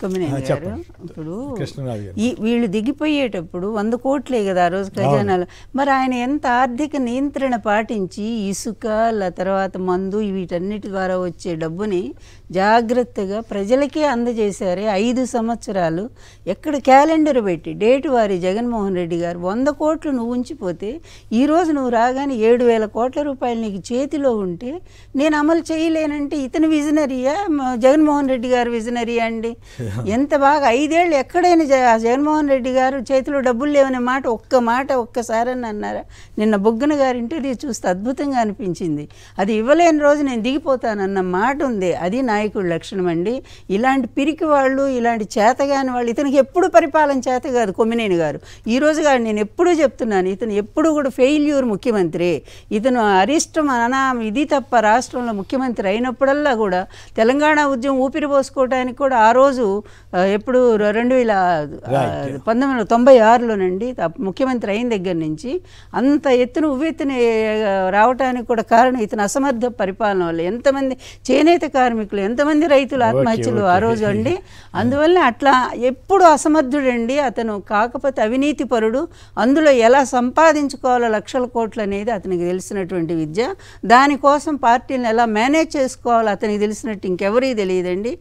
కొమ్మినేని గారు చెప్పండి. ఇప్పుడు కృష్ణరాజు గారు. వీళ్ళు దిగిపోయేటప్పుడు 100 కోట్లే కదా ఆ రోజు ఖజానాలు. మరి ఆయన ఎంత ఆర్థిక నియంత్రణ పాటించి ఇసుక తర్వాత మందు వీటన్నిటి ద్వారా వచ్చే డబ్బుని జాగ్రత్తగా ప్రజలకే అందజేశారే 5 సంవత్సరాలు. ఎక్కడ క్యాలెండర్ పెట్టి డేటు వారి జగన్మోహన్ రెడ్డి గారు 100 కోట్లు నువ్వు ఉంచిపోతే ఈరోజు నువ్వు రాగానే 7,000 కోట్ల రూపాయలు నీకు చేతిలో ఉంటే నేను అమలు చేయలేనంటే ఇతను విజనరీయా జగన్మోహన్ రెడ్డి గారు విజనరీయా అండి? ఎంత బాగా 5 ఏళ్ళు ఎక్కడైనా జగన్మోహన్ రెడ్డి గారు చేతిలో డబ్బులు లేవనే మాట ఒక్కసారని అన్నారా? నిన్న బొగ్గన గారి ఇంటర్వ్యూ చూస్తే అద్భుతంగా అనిపించింది. అది ఇవ్వలేని రోజు నేను దిగిపోతానన్న మాట ఉంది. అది నాయకుడి లక్షణం అండి. ఇలాంటి పిరికి వాళ్ళు, ఇలాంటి చేతగాని వాళ్ళు, ఇతనికి ఎప్పుడు పరిపాలన చేత కాదు కొమ్మినేని గారు. ఈరోజు కాదు, నేను ఎప్పుడూ చెప్తున్నాను, ఇతను ఎప్పుడు కూడా ఫెయిల్యూర్ ముఖ్యమంత్రి. ఇతను అరిష్టం ఇది తప్ప రాష్ట్రంలో ముఖ్యమంత్రి అయినప్పుడల్లా కూడా తెలంగాణ ఉద్యమం ఊపిరి పోసుకోవడానికి కూడా ఆ రోజు ఎప్పుడు 1996లోనండి ముఖ్యమంత్రి అయిన దగ్గర నుంచి అంత ఎత్తున ఉవ్వెత్తున రావడానికి కూడా కారణం ఇతను అసమర్థ పరిపాలన వల్ల. ఎంతమంది చేనేత కార్మికులు, ఎంతమంది రైతులు ఆత్మహత్యలు ఆ రోజు అండి. అందువల్ల అట్లా ఎప్పుడు అసమర్థుడండి అతను. కాకపోతే అవినీతి పరుడు. అందులో ఎలా సంపాదించుకోవాలో లక్షల కోట్లు అనేది అతనికి తెలిసినటువంటి విద్య. దానికోసం పార్టీలను ఎలా మేనేజ్ చేసుకోవాలో అతనికి తెలిసినట్టు ఇంకెవరికి తెలియదండి.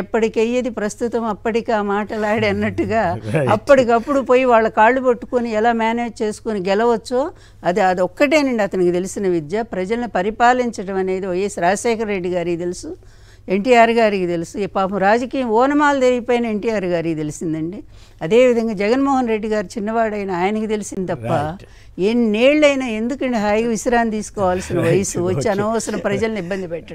ఎప్పటికయ్యేది ప్రస్తుతం అప్పటికి ఆ మాటలాడి అన్నట్టుగా అప్పటికప్పుడు పోయి వాళ్ళ కాళ్ళు పట్టుకొని ఎలా మేనేజ్ చేసుకొని గెలవచ్చో అది ఒక్కటేనండి అతనికి తెలిసిన విద్య. ప్రజలను పరిపాలించడం అనేది వైఎస్ రాజశేఖర రెడ్డి గారికి తెలుసు, ఎన్టీఆర్ గారికి తెలుసు. ఈ పాపం రాజకీయం ఓనమాలు తెరిగిపోయిన ఎన్టీఆర్ గారికి తెలిసిందండి. అదేవిధంగా జగన్మోహన్ రెడ్డి గారు చిన్నవాడైన ఆయనకి తెలిసింది తప్ప ఎన్నేళ్ళైనా ఎందుకండి హాయిగా విశ్రాంతి తీసుకోవాల్సిన వయసు వచ్చి అనవసరం ప్రజలను ఇబ్బంది పెట్టడం.